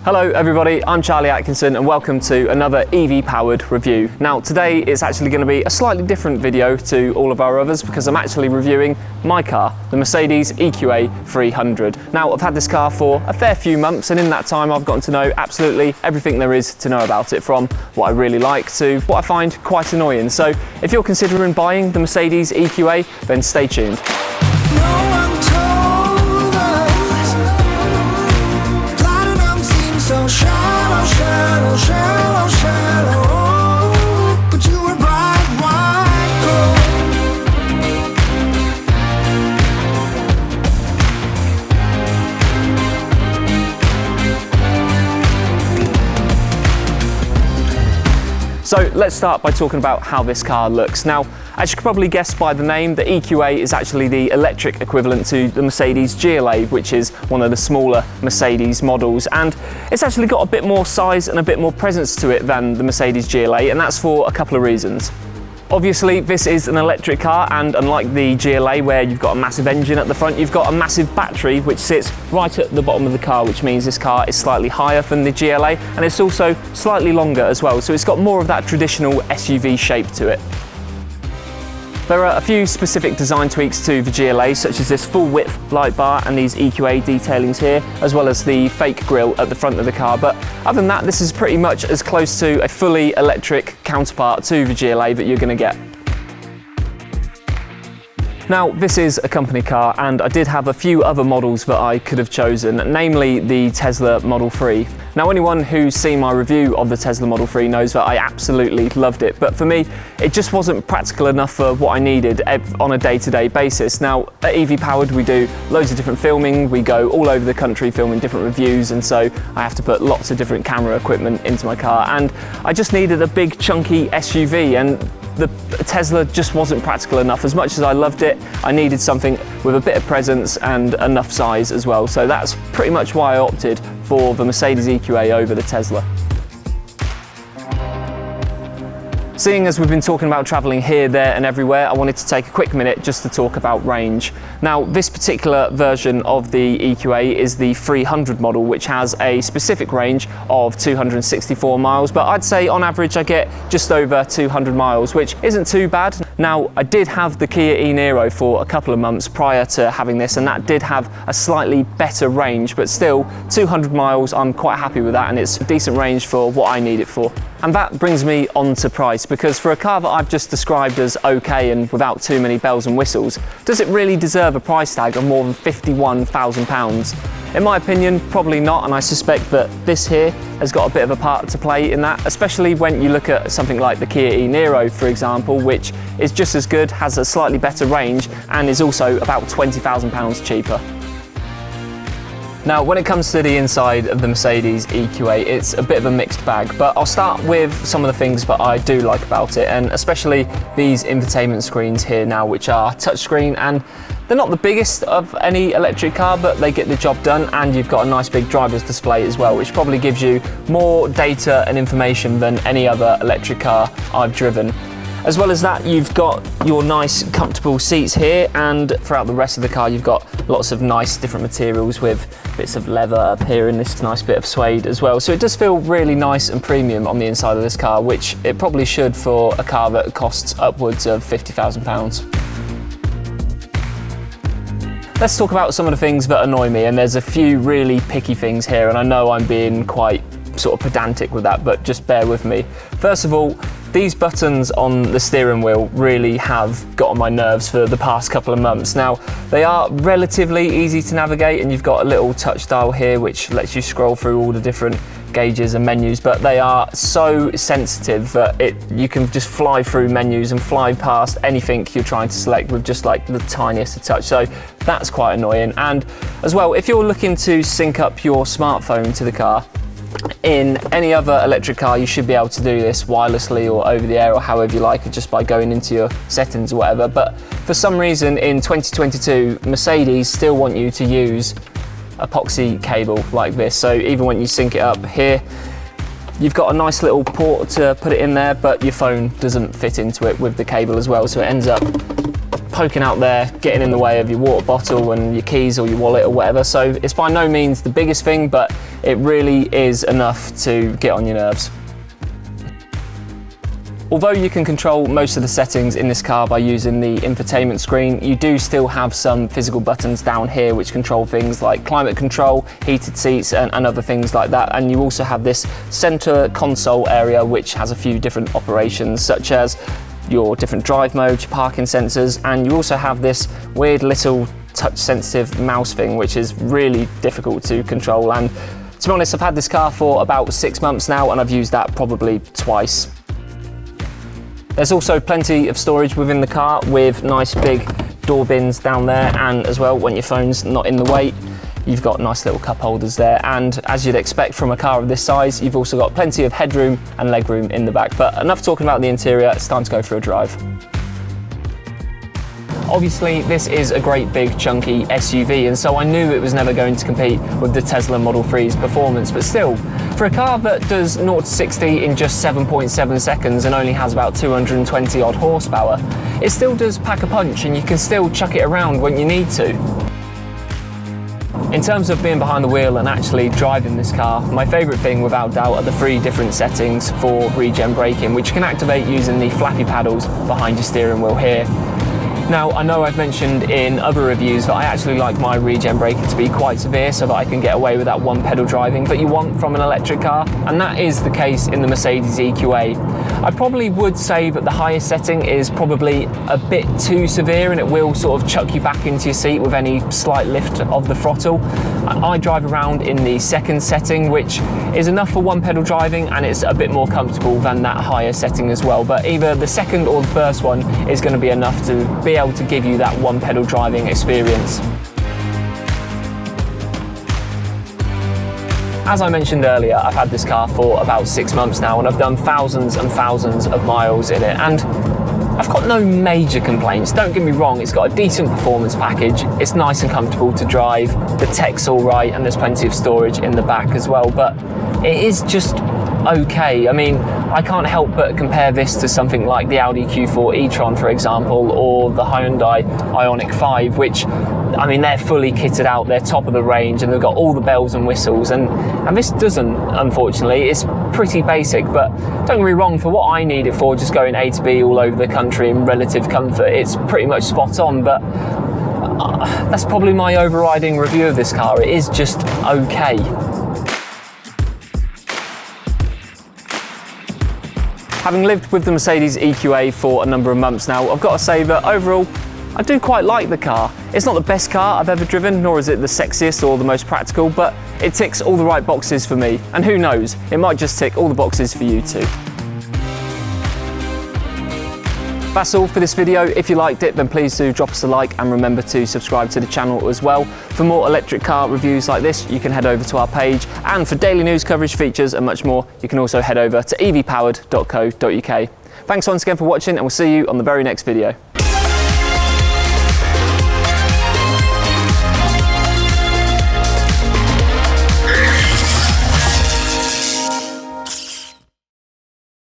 Hello everybody, I'm Charlie Atkinson and welcome to another EV powered review. Now today it's actually going to be a slightly different video to all of our others because I'm actually reviewing my car, the Mercedes EQA 300. Now I've had this car for a fair few months and in that time I've gotten to know absolutely everything there is to know about it, from what I really like to what I find quite annoying. So if you're considering buying the Mercedes EQA, then stay tuned. So let's start by talking about how this car looks. Now, as you can probably guess by the name, the EQA is actually the electric equivalent to the Mercedes GLA, which is one of the smaller Mercedes models. And it's actually got a bit more size and a bit more presence to it than the Mercedes GLA, and that's for a couple of reasons. Obviously, this is an electric car, and unlike the GLA where you've got a massive engine at the front, you've got a massive battery which sits right at the bottom of the car, which means this car is slightly higher than the GLA, and it's also slightly longer as well, so it's got more of that traditional SUV shape to it. There are a few specific design tweaks to the GLA, such as this full width light bar and these EQA detailings here, as well as the fake grille at the front of the car. But other than that, this is pretty much as close to a fully electric counterpart to the GLA that you're going to get. Now, this is a company car, and I did have a few other models that I could have chosen, namely the Tesla Model 3. Now, anyone who's seen my review of the Tesla Model 3 knows that I absolutely loved it, but for me, it just wasn't practical enough for what I needed on a day-to-day basis. Now, at EV Powered, we do loads of different filming, we go all over the country filming different reviews, and so I have to put lots of different camera equipment into my car, and I just needed a big, chunky SUV, and the Tesla just wasn't practical enough. As much as I loved it, I needed something with a bit of presence and enough size as well. So that's pretty much why I opted for the Mercedes EQA over the Tesla. Seeing as we've been talking about travelling here, there and everywhere, I wanted to take a quick minute just to talk about range. Now, this particular version of the EQA is the 300 model, which has a specific range of 264 miles, but I'd say on average I get just over 200 miles, which isn't too bad. Now, I did have the Kia e-Niro for a couple of months prior to having this, and that did have a slightly better range, but still 200 miles, I'm quite happy with that, and it's a decent range for what I need it for. And that brings me on to price, because for a car that I've just described as okay and without too many bells and whistles, does it really deserve a price tag of more than £51,000? In my opinion, probably not, and I suspect that this here has got a bit of a part to play in that, especially when you look at something like the Kia e-Niro, for example, which is just as good, has a slightly better range, and is also about £20,000 cheaper. Now, when it comes to the inside of the Mercedes EQA, it's a bit of a mixed bag, but I'll start with some of the things that I do like about it, and especially these infotainment screens here now, which are touchscreen, and they're not the biggest of any electric car, but they get the job done, and you've got a nice big driver's display as well, which probably gives you more data and information than any other electric car I've driven. As well as that, you've got your nice comfortable seats here, and throughout the rest of the car you've got lots of nice different materials with bits of leather up here and this nice bit of suede as well. So it does feel really nice and premium on the inside of this car, which it probably should for a car that costs upwards of £50,000. Let's talk about some of the things that annoy me, and there's a few really picky things here, and I know I'm being quite sort of pedantic with that, but just bear with me. First of all, these buttons on the steering wheel really have got on my nerves for the past couple of months. Now, they are relatively easy to navigate, and you've got a little touch dial here which lets you scroll through all the different gauges and menus, but they are so sensitive that you can just fly through menus and fly past anything you're trying to select with just like the tiniest of touch. So that's quite annoying. And as well, if you're looking to sync up your smartphone to the car, in any other electric car you should be able to do this wirelessly or over the air or however you like, just by going into your settings or whatever, but for some reason in 2022 Mercedes still want you to use epoxy cable like this. So even when you sync it up here, you've got a nice little port to put it in there, but your phone doesn't fit into it with the cable as well, so it ends up poking out there, getting in the way of your water bottle and your keys or your wallet or whatever. So it's by no means the biggest thing, but it really is enough to get on your nerves. Although you can control most of the settings in this car by using the infotainment screen, you do still have some physical buttons down here which control things like climate control, heated seats and other things like that. And you also have this center console area which has a few different operations, such as your different drive modes, your parking sensors, and you also have this weird little touch sensitive mouse thing which is really difficult to control. And to be honest, I've had this car for about 6 months now and I've used that probably twice. There's also plenty of storage within the car with nice big door bins down there, and as well, when your phone's not in the way, you've got nice little cup holders there. And as you'd expect from a car of this size, you've also got plenty of headroom and legroom in the back. But enough talking about the interior, it's time to go for a drive. Obviously, this is a great big chunky SUV, and so I knew it was never going to compete with the Tesla Model 3's performance, but still, for a car that does 0 to 60 in just 7.7 seconds and only has about 220 odd horsepower, it still does pack a punch and you can still chuck it around when you need to. In terms of being behind the wheel and actually driving this car, my favourite thing without doubt are the 3 different settings for regen braking, which you can activate using the flappy paddles behind your steering wheel here. Now, I know I've mentioned in other reviews that I actually like my regen braking to be quite severe so that I can get away with that one pedal driving that you want from an electric car, and that is the case in the Mercedes EQA. I probably would say that the highest setting is probably a bit too severe and it will sort of chuck you back into your seat with any slight lift of the throttle. I drive around in the second setting, which is enough for one pedal driving and it's a bit more comfortable than that higher setting as well, but either the second or the first one is going to be enough to be able to give you that one pedal driving experience. As I mentioned earlier, I've had this car for about 6 months now and I've done thousands and thousands of miles in it, and I've got no major complaints. Don't get me wrong, it's got a decent performance package, it's nice and comfortable to drive, the tech's alright, and there's plenty of storage in the back as well, but it is just okay. I mean, I can't help but compare this to something like the Audi Q4 e-tron, for example, or the Hyundai Ioniq 5, which, I mean, they're fully kitted out, they're top of the range, and they've got all the bells and whistles, and this doesn't, unfortunately. It's pretty basic, but don't get me wrong, for what I need it for, just going A to B all over the country in relative comfort, it's pretty much spot on, but that's probably my overriding review of this car. It is just okay. Having lived with the Mercedes EQA for a number of months now, I've got to say that overall, I do quite like the car. It's not the best car I've ever driven, nor is it the sexiest or the most practical, but it ticks all the right boxes for me. And who knows, it might just tick all the boxes for you too. That's all for this video. If you liked it, then please do drop us a like and remember to subscribe to the channel as well. For more electric car reviews like this, you can head over to our page, and for daily news coverage, features and much more, you can also head over to evpowered.co.uk. Thanks once again for watching, and we'll see you on the very next video.